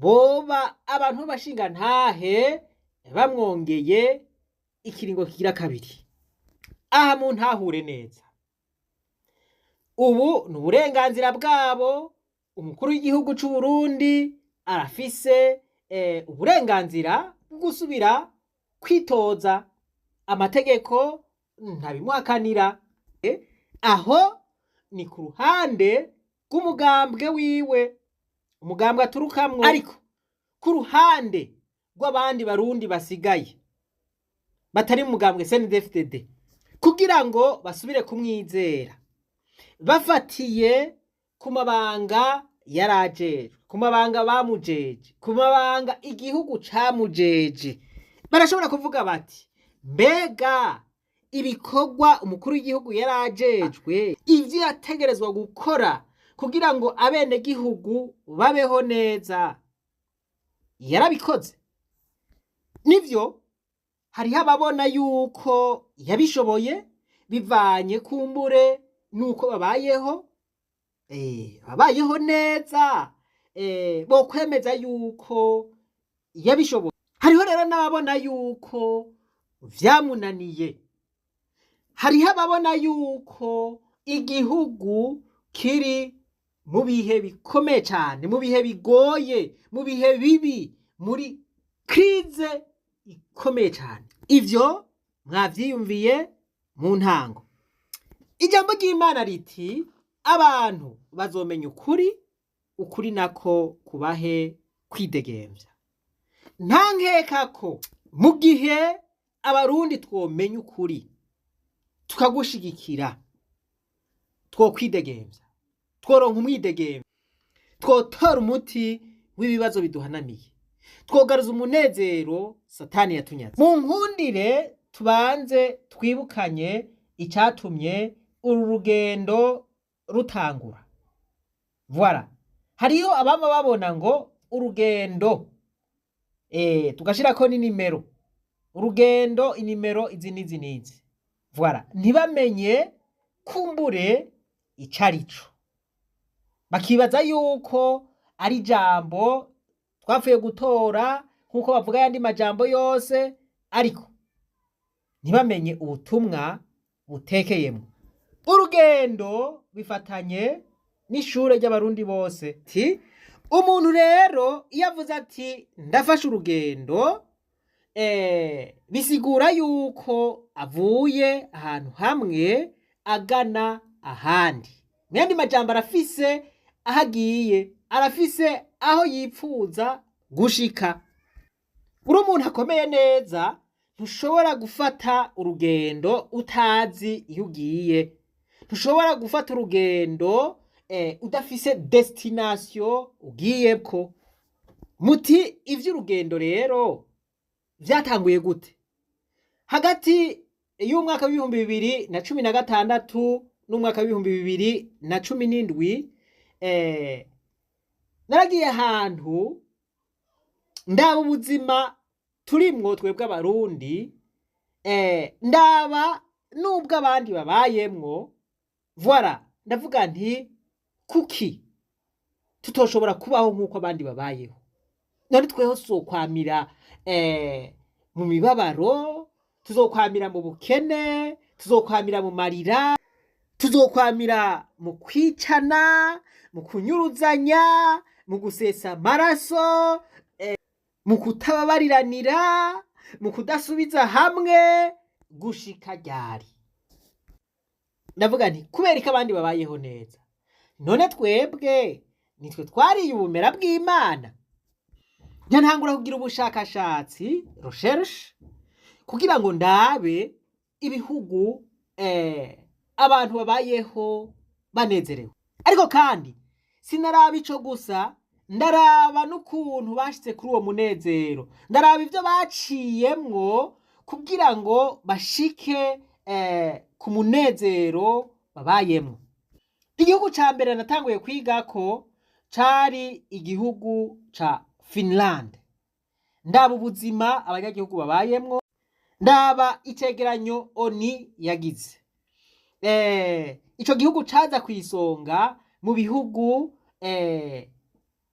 boba abantu b'abashinga ntahe bamwongeye ikiringo kigira kabiri. Aha mu ntahure neza, ubu ni uburenganzira bwabo. Umukuru w'igihugu c'u Burundi arafise uburenganzira bwo gusubira kwitoza, amategeko ntabimuhakanira. Aho ni ku ruhande rw'umugambwe wiwe, umugambwe aturukamwo. Ariko ku ruhande rw'abandi barundi basigaye batari mu mugambwe CNDD-FDD, kugira ngo basubire kumwizera bafatiye ku mabanga yarajejwe, ku mabanga bamujeje, ku mabanga igihugu camujeje, barashobora kuvuga bati mbega ibikorwa umukuru w'igihugu yarajejwe, ivyo yategerezwa gukora kugira ngo abenegihugu babeho neza yarabikoze? Nivyo hariho ababona yuko yabishoboye bivanye kumbure nuko babayeho neza, bokwemeza yuko yabishoboye. Hariho rero n'ababona yuko vyamunaniye. Hariho ababona yuko igihugu kiri mu bihe bikomeye cane, mu bihe bigoye, mu bihe bibi, muri krize ikomeye cane. Ivyo mwavyiyumviye mu ntango. Ijambo ry'Imana riti abantu bazomenya ukuri, ukuri nako kubahe kwidegemvya. Nta nkeka ko mu gihe abarundi twomenya ukuri tukagushigikira, twokwidegemvya, tworonka umwidegemvya, twotora umuti w'ibibazo biduhanamiye, twogaruza umunezero Satani yatunyaze. Mu nkundire tubanze twibukanye icatumye uru rugendo rutangura. Voilà, hariho abama babona ngo urugendo tugashirako n'inimero, urugendo inimero izi n'izi n'izi. Voilà, ntibamenye kumbure icarico, bakibaza yuko ari jambo twapfuye gutora nkuko bavuga yandi majambo yose, ariko ntibamenye ubutumwa butekeyemo. Urugendo bifatanye n'ishure ry'abarundi bose. Umuntu rero iyo avuze ati ndafashe urugendo, bisigura yuko avuye ahantu hamwe agana ahandi. Mwandi majambo arafise aho agiye, arafise aho yipfuza gushika. Uri umuntu akomeye neza, ntushobora gufata urugendo utazi iyo ugiye. Ntushobora gufata urugendo udafise destination ugiyeko. Muti ivy'urugendo rero vyatanguye gute? Hagati y'umwaka w'ibihumbi 2016 n'umwaka w'ibihumbi 2017, naragiye ahantu ndaba ubuzima turimwo twebwe abarundi, ndaba nubwo abandi babayemwo. Voilà, ndavuga nti kuki tutoshobora kubaho nk'uko abandi babayeho? None tweho tuzokwamira mu mibabaro, tuzokwamira mu bukene, tuzokwamira mu marira, tuzokwamira mu kwicana, mu kunyuruzanya, mu gusesa amaraso, mu kutababariranira, mu kudasubiza hamwe, gushika ryari? Ndavuga nti kubera ko abandi babayeho neza, none twebwe nitwe twariye ubumera bw'Imana? Ntangura kugira ubushakashatsi, recherche, kugira ngo ndabe ibihugu abantu babayeho banezerewe. Ariko kandi sinaraba ico gusa, ndaraba n'ukuntu bashitse kuri uwo munezero, ndaraba ivyo baciyemwo kugira ngo bashike ku munezero babayemwo. Igihugu ca mbere natanguye kwigako cari igihugu ca Finland. Ndaba ubuzima abanyagihugu babayemwo, ndaba icegeranyo ONU yagize. Ico gihugu caza kwisonga mu bihugu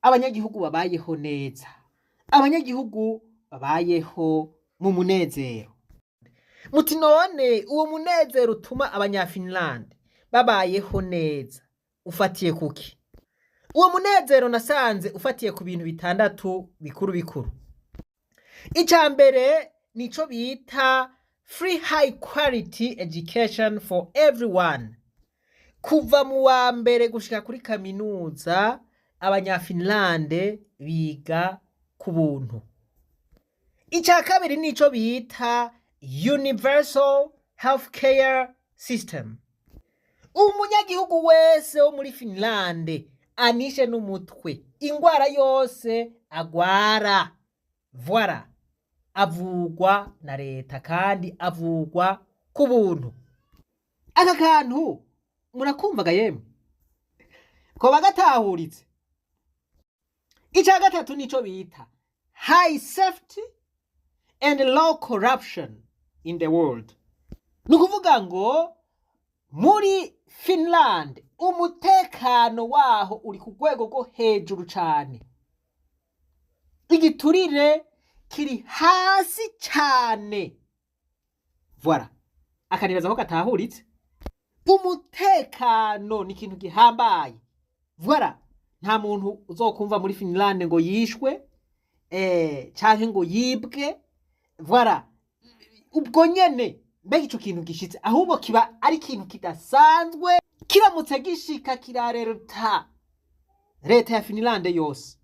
abanyagihugu babayeho neza, abanyagihugu babayeho mu munezero. Muti none uwo munezero utuma abanyafinlande babayeho neza ufatiye kuki? Uwo munezero nasanze ufatiye ku bintu bitandatu bikuru bikuru. Icya mbere nico bita free high quality education for everyone. Kuva mu wa mbere gushika kuri kaminuza abanyafinlande biga ku buntu. Icya kabiri nico bita universal healthcare system. Umunyagihugu wese wo muri Finlande anishe n'umutwe ingwara yose agwara, voilà, avugwa na leta kandi avugwa ku buntu. Aka kantu murakumvaga yemwe ko bagatahuritse. Icya gatatu nico bita high safety and low corruption in the world. Nukuvuga ngo muri Finland umutekano waho uri ku rwego rwo hejuru cyane, igiturire kiri hasi cyane, voilà, akanibaza ko gatahuritse. Umutekano ni ikintu gihambaye, voilà, nta muntu uzokumva muri Finland ngo yishwe canke ngo yibwe, voilà, ubwo nyene mbega ico kintu gishitse, ahubwo kiba ari ikintu kidasanzwe, kiramutse gishika kirarerta leta ya Finlande yose.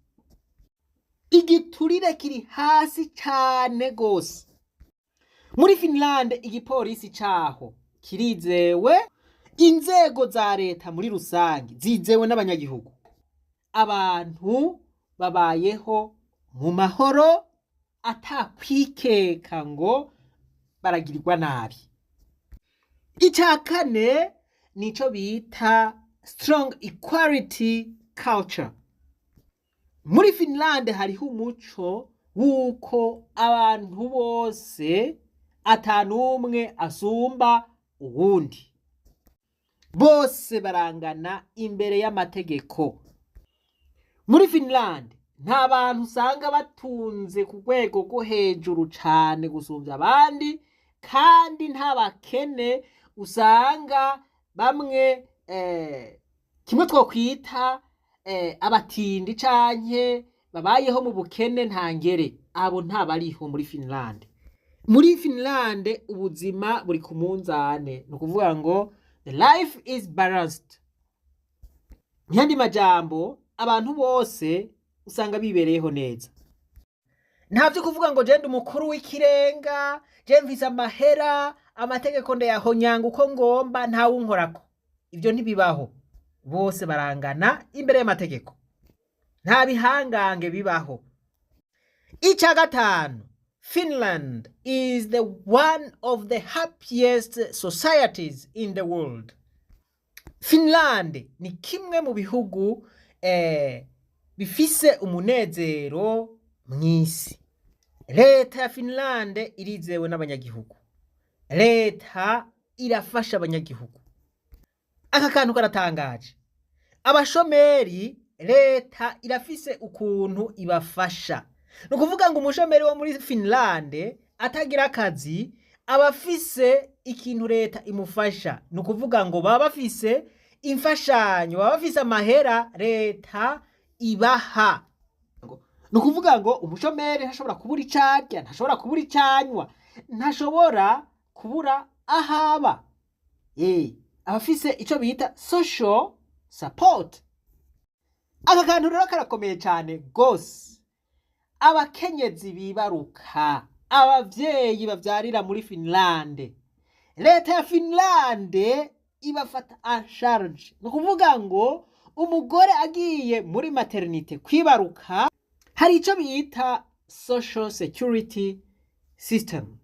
Igiturire kiri hasi cyane gose. Muri Finlande igipolisi caho kirizewe, inzego za leta muri rusange zizewe n'abanyagihugu. Abantu babayeho mu mahoro atakwikeka ngo baragirirwa nabi. Icya kane nico bita strong equality culture. Muri Finlande hariho umuco wuko abantu bose atanumwe asumba uwundi, bose barangana imbere y'amategeko. Muri Finlande nta bantu usanga batunze ku rwego rwo hejuru cyane gusumvya abandi, kandi nta bakene usanga bamwe kimwe twokwita abatindi canke babayeho mu bukene ntangere, abo nta bariho muri Finlande. Muri Finlande ubuzima buri ku munzane, ni ukuvuga ngo the life is balanced. Ntiyandi majambo abantu bose usanga bibereyeho neza. Ntavyo kuvuga ngo jende umukuru w'ikirenga, je mvise amahera, amategeko ndayahonyanga uko ngomba, ntawe unkorako. Ivyo ntibibaho. Bose barangana imbere y'amategeko, nta bihangange bibaho. Icya gatanu, Finland is the one of the happiest societies in the world. Finland ni kimwe mu bihugu bifise umunezero mw'isi. Leta ya Finland irizewe n'abanyagihugu, leta irafasha abanyagihugu. Aka kantu karatangaje. Abashomeri leta irafise ukuntu ibafasha. No kuvuga ngo umushomeri wo muri Finland atagira akazi abafise ikintu leta imufasha. No kuvuga ngo baba bafise imfashanyo, baba bafise amahera leta ibaha. No kuvuga ngo umushomeri ntashobora kubura icarya, ntashobora kubura icanywa, ntashobora kubura ahaba. Abafise ico bita social support. Aka kantu rero karakomeye cyane gose. Abakenyezi bibaruka, abavyeyi bavyarira muri Finlande, leta ya Finlande ibafata en charge. No kuvuga ngo umugore agiye muri maternité kwibaruka, hari ico bita social security system.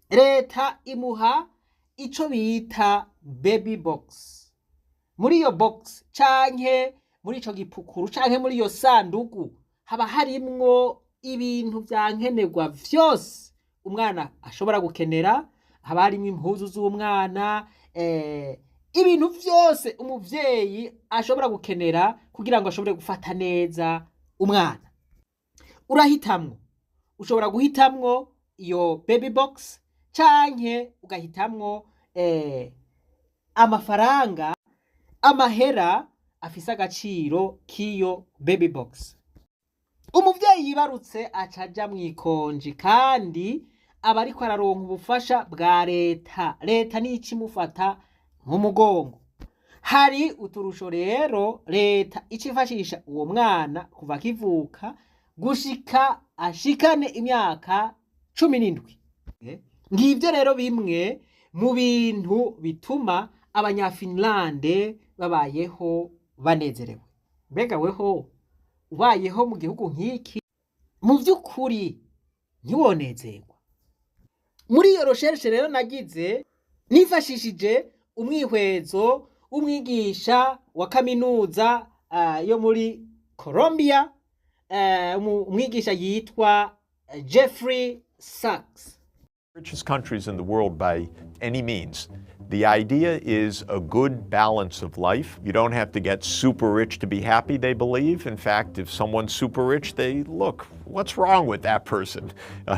Leta imuha ico bita baby box. Muri iyo box canke muri ico gipukuru canke muri iyo sandugu haba harimwo ibintu vyankenerwa vyose umwana ashobora gukenera. Haba harimwo impuzu z'umwana, ibintu vyose umuvyeyi ashobora gukenera kugira ngo ashobore gufata neza umwana. Urahitamwo, ushobora guhitamwo iyo baby box canke ugahitamwo amafaranga, amahera afise agaciro k'iyo baby box. Umuvyeyi yibarutse acaja mwikonji kandi aba ariko araronka ubufasha bwa leta. Leta niyo icimufata mu mugongo. Hari uturusho rero leta icifashisha uwo mwana kuva kivuka gushika ashikane imyaka 17. Ngivyo rero bimwe mu bintu bituma abanyafinlande babayeho banezerewe. Mbega weho ubayeho mu gihugu nk'iki mu vy'ukuri ntiwonezerwa? Muri iyo recherche rero nagize nifashishije umwihwezo umwigisha wa kaminuza yo muri Colombia, umwigisha yitwa Jeffrey Sachs. Richest countries in the world by any means. The idea is a good balance of life. You don't have to get super rich to be happy, they believe. In fact, if someone's super rich, they look, what's wrong with that person?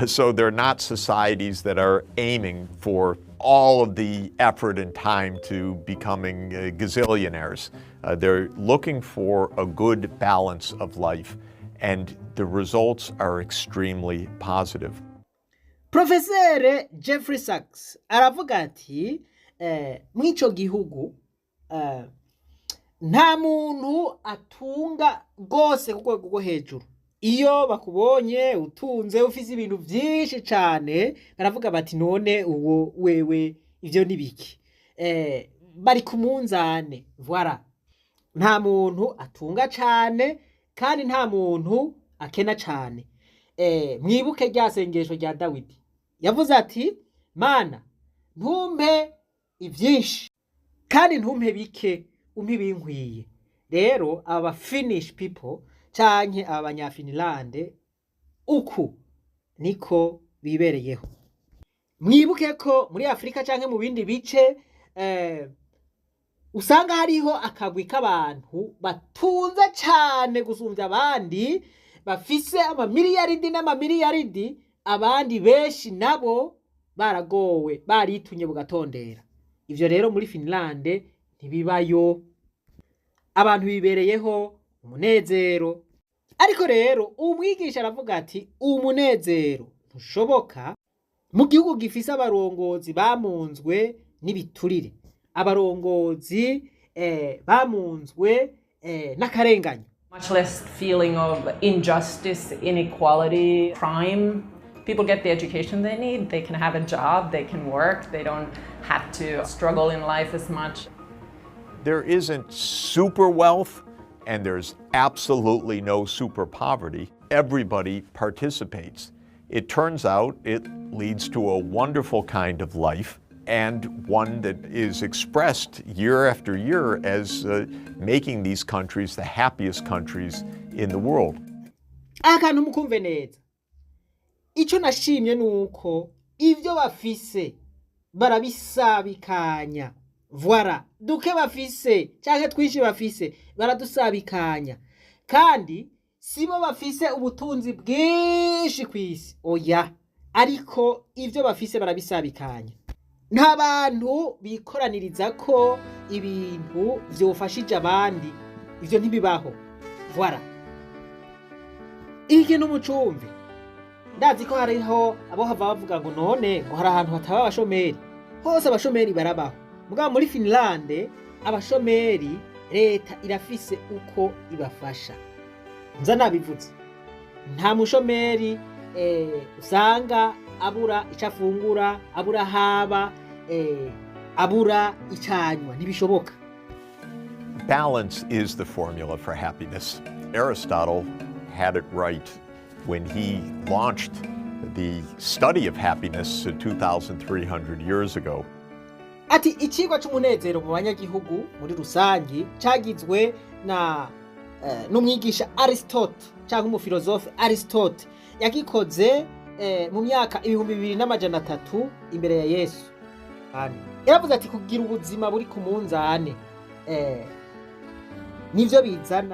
So they're not societies that are aiming for all of the effort and time to becoming gazillionaires. They're looking for a good balance of life, and the results are extremely positive. Professor Jeffrey Sachs aravuga ati mw'ico gihugu nta muntu atunga gose ku rwego rwo hejuru. Iyo bakubonye utunze ufise ibintu vyinshi cane baravuga bati none uwo wewe ivyo nibiki? Bari ku munzane. Voilà. Nta muntu atunga cane kandi nta muntu akena cane. Mwibuke rya sengesho rya Dawidi yavuze ati Mana ntumpe ivyinshi kandi ntumpe bike, umpe ibinkwiye. Rero aba Finnish people canke abanyafinlande uku niko bibereyeho. Mwibuke ko muri Afrika canke mu bindi bice usanga hariho akagwi k'abantu batunze cane gusumvya abandi, bafise amamiliyaridi n'amamiliyaridi, abandi benshi nabo baragowe baritunye bugatondera. Ivyo rero muri Finlande ntibibayo. Abantu bibereyeho umunezero. Ariko rero umwigisha aravuga ati umunezero ntushoboka mu gihugu gifise abarongozi bamunzwe n'ibiturire, abarongozi bamunzwe n'akarenganyo. Much less feeling of injustice, inequality, crime. People get the education they need, they can have a job, they can work, they don't have to struggle in life as much. There isn't super wealth, and there's absolutely no super poverty. Everybody participates. It turns out it leads to a wonderful kind of life, and one that is expressed year after year as making these countries the happiest countries in the world. Akantu mukumve neza. Ico nashimye nuko ivyo bafise barabisabikanya. Voilà, duke bafise canke twishi bafise baradusabikanya. Kandi sibo bafise ubutunzi bwinshi kwisi. Oya, ariko ivyo bafise barabisabikanya. Nta bantu bikoraniriza ko ibintu vyofashije abandi. Ivyo ntibibaho. Voilà. Iki n'umucumvi. Ndazi ko hariho abo hava bavuga ngo none ngo hari ahantu hataba abashomeri. Hose abashomeri barabaho. Mugabo muri Finlande abashomeri leta irafise uko ibafasha. Nza nabivuze. Nta mushomeri usanga abura icafungura, abura haba, abura icanywa, ntibishoboka. Balance is the formula for happiness. Aristotle had it right when he launched the study of happiness 2,300 years ago. Ati icigwa c'umunezero mu banyagihugu muri rusangi cagizwe na n'umwigisha Aristote canke umufilozofe Aristote yagikoze mu myaka 2300 imbere ya Yesu. yaravuze ati kugira ubuzima buri ku munzane nivyo bizana